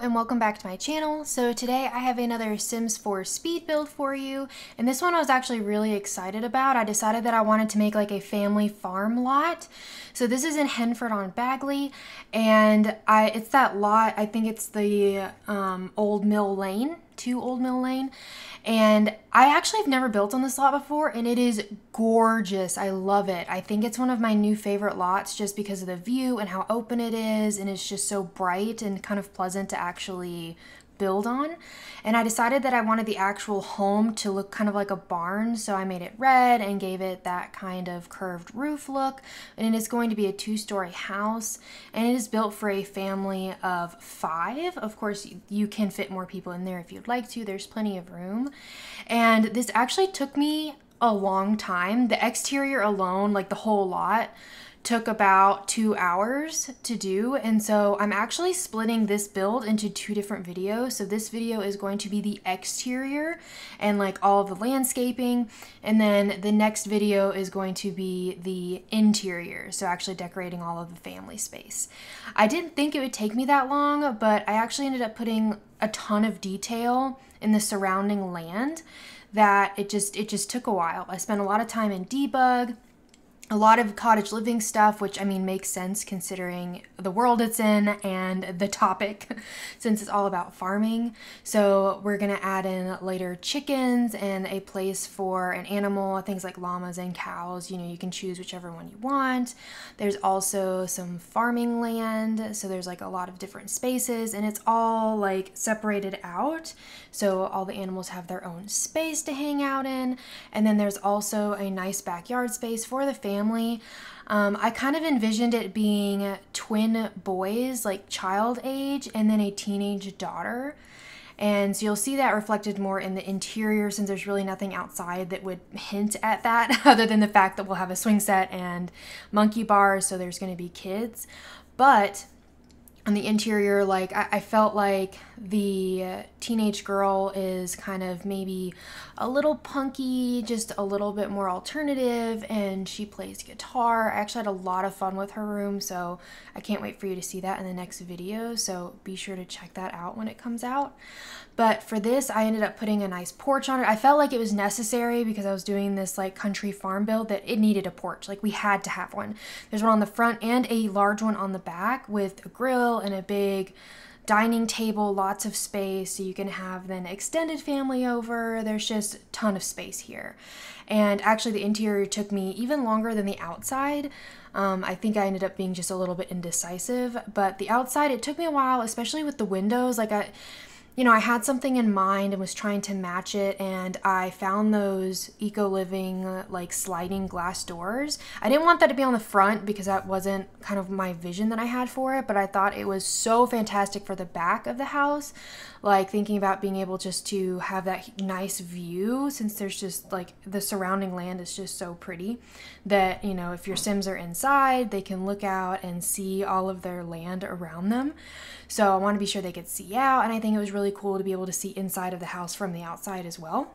and welcome back to my channel. So today I have another Sims 4 speed build for you, and this one I was actually really excited about. I decided that I wanted to make like a family farm lot. So this is in Henford on Bagley, and it's that lot, I think it's the Old Mill Lane, 2 Old Mill Lane. And I actually have never built on this lot before, and it is gorgeous. I love it. I think it's one of my new favorite lots just because of the view and how open it is, and it's just so bright and kind of pleasant to actually build on. And I decided that I wanted the actual home to look kind of like a barn, so I made it red and gave it that kind of curved roof look. And it is going to be a 2-story house, and it is built for a family of 5. Of course, you can fit more people in there if you'd like to. There's plenty of room. And this actually took me a long time. The exterior alone, like the whole lot, took about 2 hours to do, and so I'm actually splitting this build into 2 different videos. So this video is going to be the exterior and like all of the landscaping, and then the next video is going to be the interior, so actually decorating all of the family space. I didn't think it would take me that long, but I actually ended up putting a ton of detail in the surrounding land that it just took a while. I spent a lot of time in debug, a lot of cottage living stuff, which I mean makes sense considering the world it's in and the topic, since it's all about farming. So we're gonna add in later chickens and a place for an animal, things like llamas and cows. You know, you can choose whichever one you want. There's also some farming land, so there's like a lot of different spaces, and it's all like separated out, so all the animals have their own space to hang out in. And then there's also a nice backyard space for the family. I kind of envisioned it being twin boys, like child age, and then a teenage daughter. And so you'll see that reflected more in the interior, since there's really nothing outside that would hint at that other than the fact that we'll have a swing set and monkey bars, so there's going to be kids. But on the interior, like I felt like the teenage girl is kind of maybe a little punky, just a little bit more alternative, and she plays guitar. I actually had a lot of fun with her room, so I can't wait for you to see that in the next video, so be sure to check that out when it comes out. But for this, I ended up putting a nice porch on it. I felt like it was necessary because I was doing this like country farm build, that it needed a porch. Like we had to have one. There's one on the front and a large one on the back with a grill and a big dining table, lots of space, so you can have then extended family over. There's just a ton of space here. And actually the interior took me even longer than the outside. I think I ended up being just a little bit indecisive, but the outside, it took me a while, especially with the windows. Like I had something in mind and was trying to match it, and I found those eco-living like sliding glass doors. I didn't want that to be on the front because that wasn't kind of my vision that I had for it, but I thought it was so fantastic for the back of the house, like thinking about being able just to have that nice view, since there's just like the surrounding land is just so pretty that, you know, if your Sims are inside, they can look out and see all of their land around them. So I want to be sure they could see out, and I think it was really cool to be able to see inside of the house from the outside as well.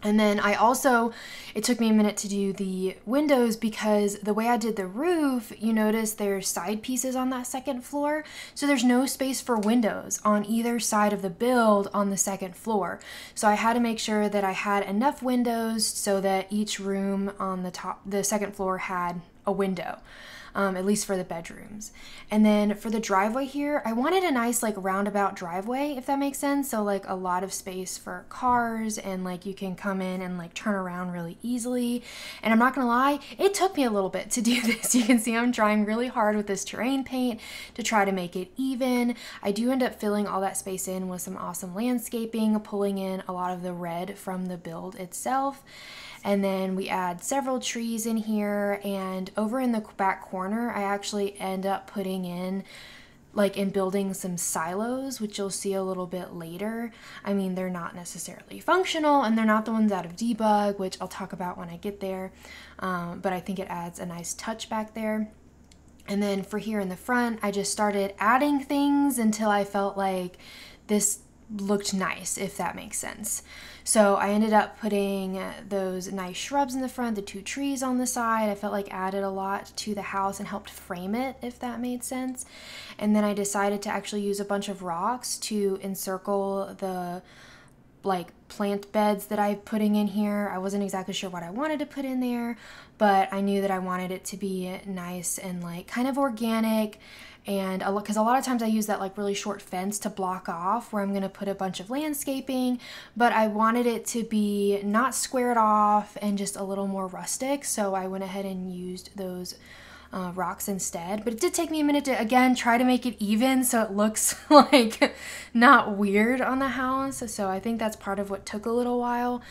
And then it took me a minute to do the windows because the way I did the roof, you notice there's side pieces on that second floor. So there's no space for windows on either side of the build on the second floor. So I had to make sure that I had enough windows so that each room on the second floor had a window. At least for the bedrooms. And then for the driveway here, I wanted a nice like roundabout driveway, if that makes sense. So like a lot of space for cars, and like you can come in and like turn around really easily. And I'm not gonna lie, it took me a little bit to do this. You can see I'm trying really hard with this terrain paint to try to make it even. I do end up filling all that space in with some awesome landscaping, pulling in a lot of the red from the build itself. And then we add several trees in here, and over in the back corner, I actually end up putting in, like in building some silos, which you'll see a little bit later. I mean, they're not necessarily functional, and they're not the ones out of debug, which I'll talk about when I get there. But I think it adds a nice touch back there. And then for here in the front, I just started adding things until I felt like this looked nice, if that makes sense. So I ended up putting those nice shrubs in the front, the 2 trees on the side. I felt like added a lot to the house and helped frame it, if that made sense. And then I decided to actually use a bunch of rocks to encircle the like plant beds that I'm putting in here. I wasn't exactly sure what I wanted to put in there, but I knew that I wanted it to be nice and like kind of organic. And because a lot of times I use that like really short fence to block off where I'm going to put a bunch of landscaping, but I wanted it to be not squared off and just a little more rustic. So I went ahead and used those rocks instead. But it did take me a minute to, again, try to make it even so it looks like not weird on the house. So I think that's part of what took a little while.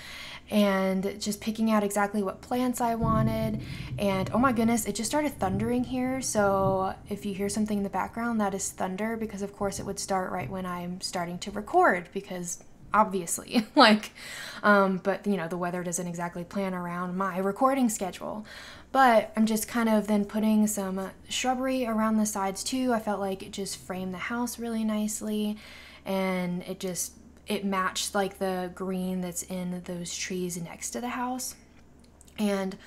And just picking out exactly what plants I wanted. And oh my goodness, it just started thundering here. So if you hear something in the background, that is thunder, because of course it would start right when I'm starting to record, because obviously, like, but you know, the weather doesn't exactly plan around my recording schedule. But I'm just kind of then putting some shrubbery around the sides too. I felt like it just framed the house really nicely, and it matched like the green that's in those trees next to the house. And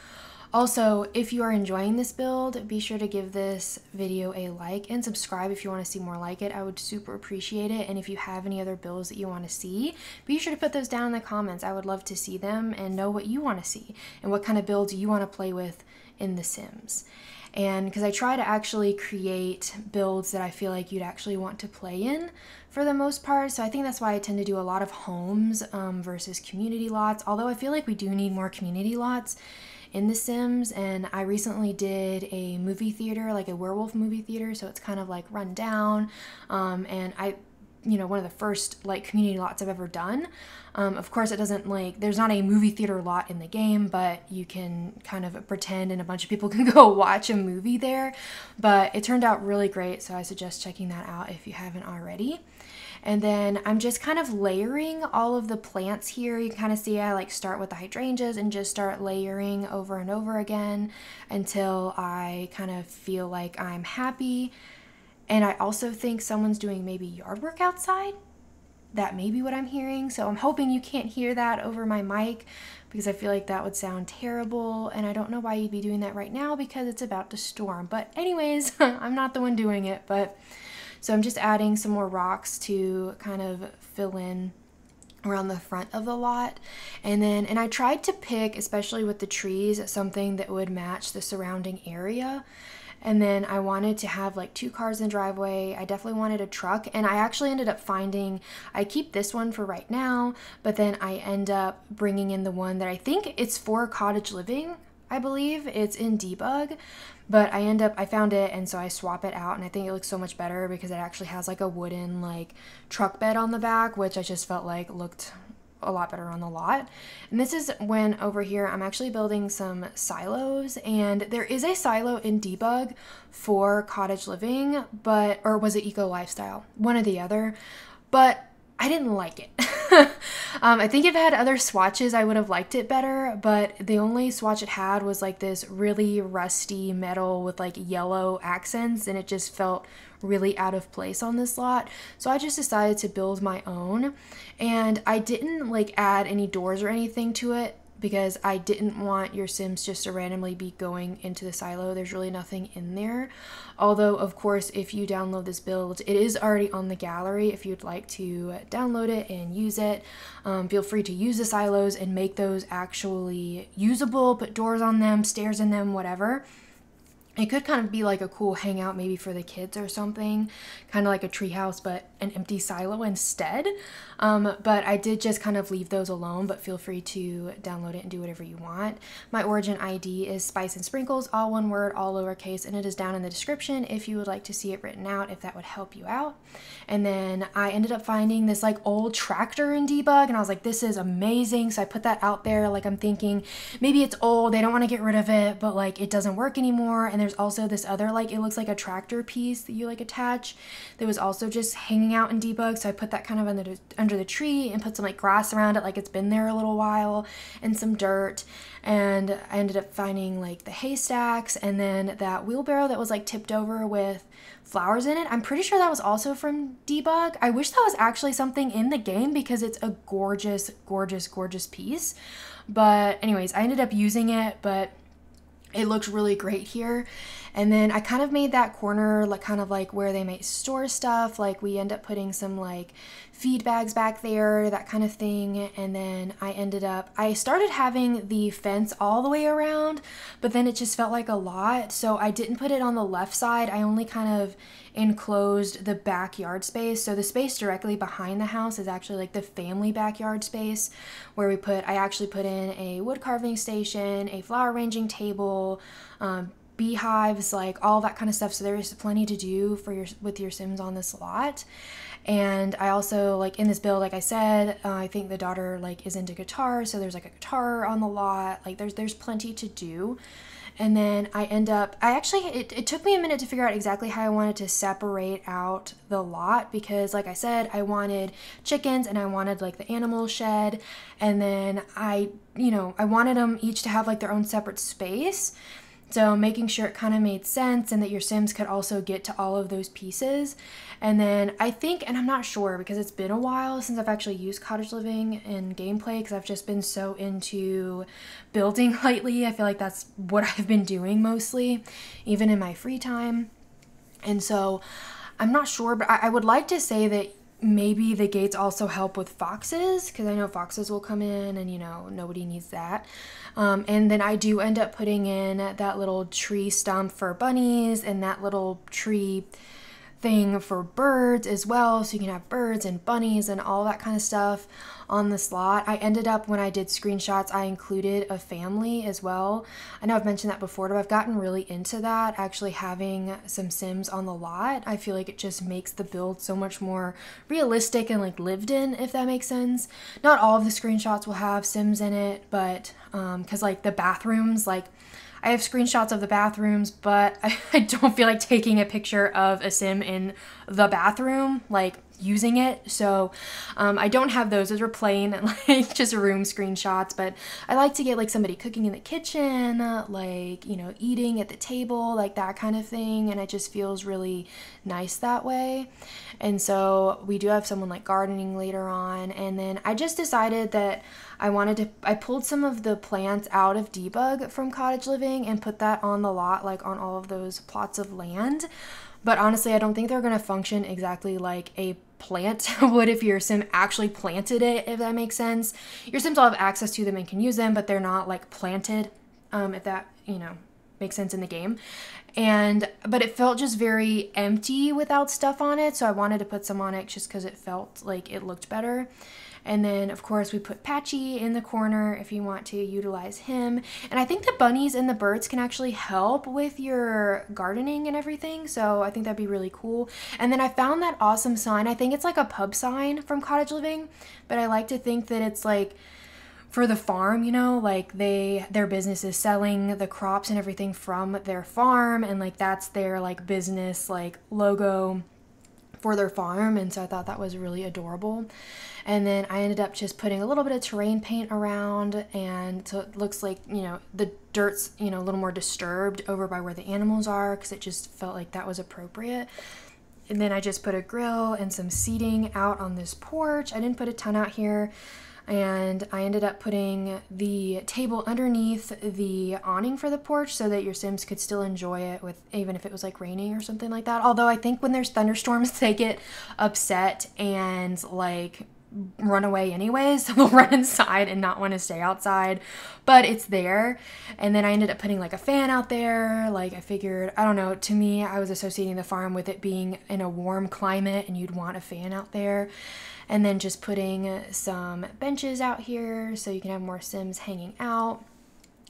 also, if you are enjoying this build, be sure to give this video a like and subscribe if you want to see more like it. I would super appreciate it. And if you have any other builds that you want to see, be sure to put those down in the comments. I would love to see them and know what you want to see and what kind of builds you want to play with in The Sims. And because I try to actually create builds that I feel like you'd actually want to play in for the most part. So I think that's why I tend to do a lot of homes versus community lots. Although I feel like we do need more community lots in The Sims. And I recently did a movie theater, like a werewolf movie theater. So it's kind of like run down. And one of the first like community lots I've ever done. Of course, it doesn't like, there's not a movie theater lot in the game, but you can kind of pretend and a bunch of people can go watch a movie there. But it turned out really great, so I suggest checking that out if you haven't already. And then I'm just kind of layering all of the plants here. You can kind of see I like start with the hydrangeas and just start layering over and over again until I kind of feel like I'm happy. And I also think someone's doing maybe yard work outside. That may be what I'm hearing. So I'm hoping you can't hear that over my mic, because I feel like that would sound terrible. And I don't know why you'd be doing that right now, because it's about to storm. But anyways, I'm not the one doing it. But so I'm just adding some more rocks to kind of fill in around the front of the lot. And I tried to pick, especially with the trees, something that would match the surrounding area. And then I wanted to have like 2 cars in the driveway. I definitely wanted a truck. And I actually ended up finding, I keep this one for right now, but then I end up bringing in the one that I think it's for cottage living. I believe it's in debug, but I found it, and so I swap it out, and I think it looks so much better because it actually has like a wooden like truck bed on the back, which I just felt like looked a lot better on the lot. And this is when over here I'm actually building some silos, and there is a silo in debug for cottage living, or was it eco lifestyle? One or the other, but I didn't like it. I think if it had other swatches, I would have liked it better, but the only swatch it had was like this really rusty metal with like yellow accents, and it just felt really out of place on this lot. So I just decided to build my own, and I didn't like add any doors or anything to it because I didn't want your Sims just to randomly be going into the silo. There's really nothing in there. Although, of course, if you download this build, it is already on the gallery if you'd like to download it and use it. Feel free to use the silos and make those actually usable, put doors on them, stairs in them, whatever. It could kind of be like a cool hangout maybe for the kids or something, kind of like a treehouse, but an empty silo instead. But I did just kind of leave those alone, but feel free to download it and do whatever you want. My origin ID is spicensprinkles, all one word, all lowercase, and it is down in the description if you would like to see it written out, if that would help you out. And then I ended up finding this like old tractor in debug, and I was like, this is amazing. So I put that out there. Like, I'm thinking maybe it's old, they don't want to get rid of it, but like it doesn't work anymore, and there's there's also this other, like, it looks like a tractor piece that you like attach that was also just hanging out in debug. So I put that kind of under the tree and put some like grass around it, like it's been there a little while, and some dirt. And I ended up finding like the haystacks and then that wheelbarrow that was like tipped over with flowers in it. I'm pretty sure that was also from debug. I wish that was actually something in the game because it's a gorgeous, gorgeous, gorgeous piece. But anyways, I ended up using it, but it looked really great here. And then I kind of made that corner like kind of like where they might store stuff. Like we end up putting some like feed bags back there, that kind of thing. And then I started having the fence all the way around, but then it just felt like a lot. So I didn't put it on the left side. I only kind of enclosed the backyard space. So the space directly behind the house is actually like the family backyard space where I actually put in a wood carving station, a flower arranging table, beehives, like all that kind of stuff. So there's plenty to do with your Sims on this lot. And I also, like in this build, like I said, I think the daughter like is into guitar, so there's like a guitar on the lot. Like there's plenty to do. And then it took me a minute to figure out exactly how I wanted to separate out the lot because like I said, I wanted chickens and I wanted like the animal shed. And then I wanted them each to have like their own separate space. So making sure it kind of made sense and that your Sims could also get to all of those pieces. And then I think, and I'm not sure because it's been a while since I've actually used cottage living in gameplay because I've just been so into building lately. I feel like that's what I've been doing mostly, even in my free time. And so I'm not sure, but I would like to say that maybe the gates also help with foxes because I know foxes will come in and nobody needs that. And then I do end up putting in that little tree stump for bunnies and that little tree thing for birds as well, so you can have birds and bunnies and all that kind of stuff on this lot. I ended up, when I did screenshots, I included a family as well. I know I've mentioned that before, but I've gotten really into that, actually having some Sims on the lot. I feel like it just makes the build so much more realistic and like lived in, if that makes sense. Not all of the screenshots will have Sims in it, but because like the bathrooms, like I have screenshots of the bathrooms, but I don't feel like taking a picture of a Sim in the bathroom, like using it. So I don't have those. Those are plain like just room screenshots, but I like to get like somebody cooking in the kitchen, like, eating at the table, like that kind of thing. And it just feels really nice that way. And so we do have someone like gardening later on. And then I just decided that I pulled some of the plants out of debug from cottage living and put that on the lot, like on all of those plots of land. But honestly, I don't think they're going to function exactly like a plant would if your Sim actually planted it, if that makes sense. Your Sims all have access to them and can use them, but they're not like planted, if that, makes sense in the game. But it felt just very empty without stuff on it. So I wanted to put some on it just because it felt like it looked better. And then, of course, we put Patchy in the corner if you want to utilize him. And I think the bunnies and the birds can actually help with your gardening and everything. So I think that'd be really cool. And then I found that awesome sign. I think it's like a pub sign from cottage living, but I like to think that it's like for the farm, like their business is selling the crops and everything from their farm. And like that's their like business like logo for their farm. And so I thought that was really adorable. And then I ended up just putting a little bit of terrain paint around, and so it looks like, the dirt's, a little more disturbed over by where the animals are, because it just felt like that was appropriate. And then I just put a grill and some seating out on this porch. I didn't put a ton out here. And I ended up putting the table underneath the awning for the porch so that your Sims could still enjoy it even if it was like raining or something like that. Although I think when there's thunderstorms, they get upset and like run away anyways. So they'll run inside and not want to stay outside, but it's there. And then I ended up putting like a fan out there. Like I figured, I don't know, to me, I was associating the farm with it being in a warm climate and you'd want a fan out there. And then just putting some benches out here so you can have more Sims hanging out.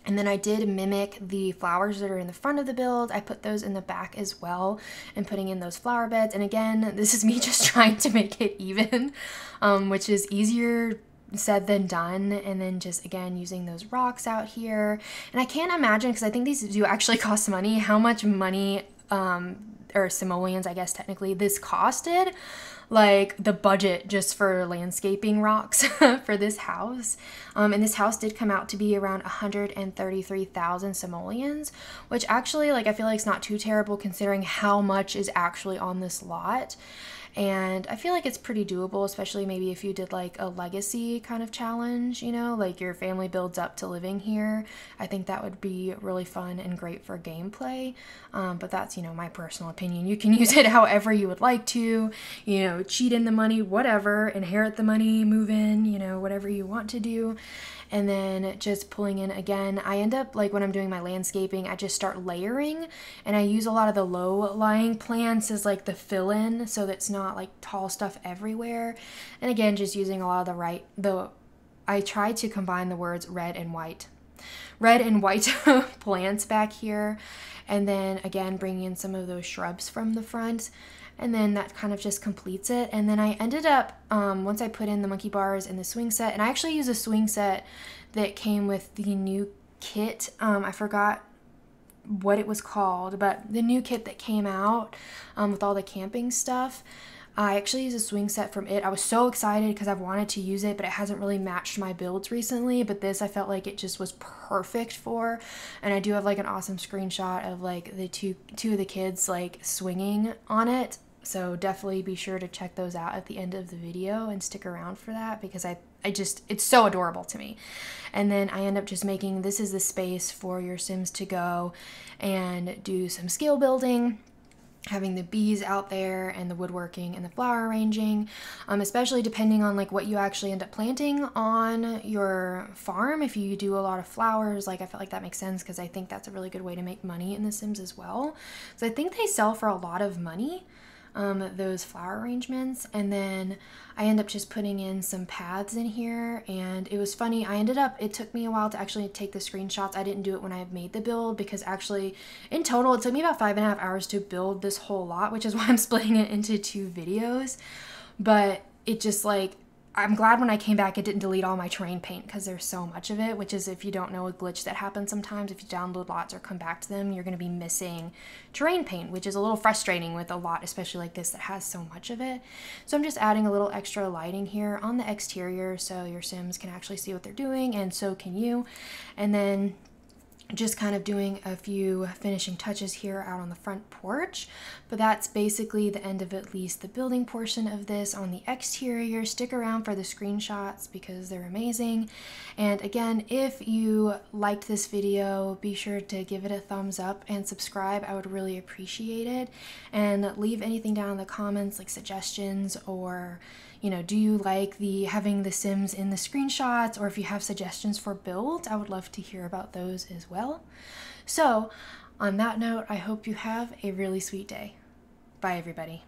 And then I did mimic the flowers that are in the front of the build. I put those in the back as well and putting in those flower beds. And again, this is me just trying to make it even, which is easier said than done. And then just again using those rocks out here, and I can't imagine, because I think these do actually cost money, how much money or simoleons, I guess technically, this costed. Like the budget just for landscaping rocks for this house. And this house did come out to be around 133,000 simoleons, which actually, like, I feel like it's not too terrible considering how much is actually on this lot. And I feel like it's pretty doable, especially maybe if you did like a legacy kind of challenge, you know, like your family builds up to living here. I think that would be really fun and great for gameplay. But that's, you know, my personal opinion. You can use it however you would like to, you know, cheat in the money, whatever, inherit the money, move in, you know, whatever you want to do. And then just pulling in again, I end up, like when I'm doing my landscaping, I just start layering, and I use a lot of the low lying plants as like the fill in, so that's not like tall stuff everywhere. And again, just using a lot of I try to combine the words red and white plants back here. And then again, bringing in some of those shrubs from the front. And then that kind of just completes it. And then I ended up, once I put in the monkey bars and the swing set, and I actually use a swing set that came with the new kit. I forgot what it was called, but the new kit that came out with all the camping stuff. I actually used a swing set from it. I was so excited because I've wanted to use it, but it hasn't really matched my builds recently. But this, I felt like it just was perfect for. And I do have like an awesome screenshot of like the two of the kids like swinging on it. So definitely be sure to check those out at the end of the video and stick around for that, because it's so adorable to me. And then I end up just making, this is the space for your Sims to go and do some skill building, having the bees out there and the woodworking and the flower arranging, especially depending on like what you actually end up planting on your farm. If you do a lot of flowers, like I felt like that makes sense, because I think that's a really good way to make money in The Sims as well. So I think they sell for a lot of money, those flower arrangements. And then I end up just putting in some paths in here. And it was funny, it took me a while to actually take the screenshots. I didn't do it when I made the build, because actually in total it took me about 5.5 hours to build this whole lot, which is why I'm splitting it into 2 videos. But it just like, I'm glad when I came back it didn't delete all my terrain paint, because there's so much of it, which is, if you don't know, a glitch that happens sometimes. If you download lots or come back to them, you're going to be missing terrain paint, which is a little frustrating with a lot, especially like this that has so much of it. So I'm just adding a little extra lighting here on the exterior so your Sims can actually see what they're doing, and so can you. And then just kind of doing a few finishing touches here out on the front porch. But that's basically the end of at least the building portion of this on the exterior. Stick around for the screenshots because they're amazing. And again, if you liked this video, be sure to give it a thumbs up and subscribe. I would really appreciate it. And leave anything down in the comments, like suggestions, or you know, do you like having the Sims in the screenshots, or if you have suggestions for builds, I would love to hear about those as well. So on that note, I hope you have a really sweet day. Bye everybody.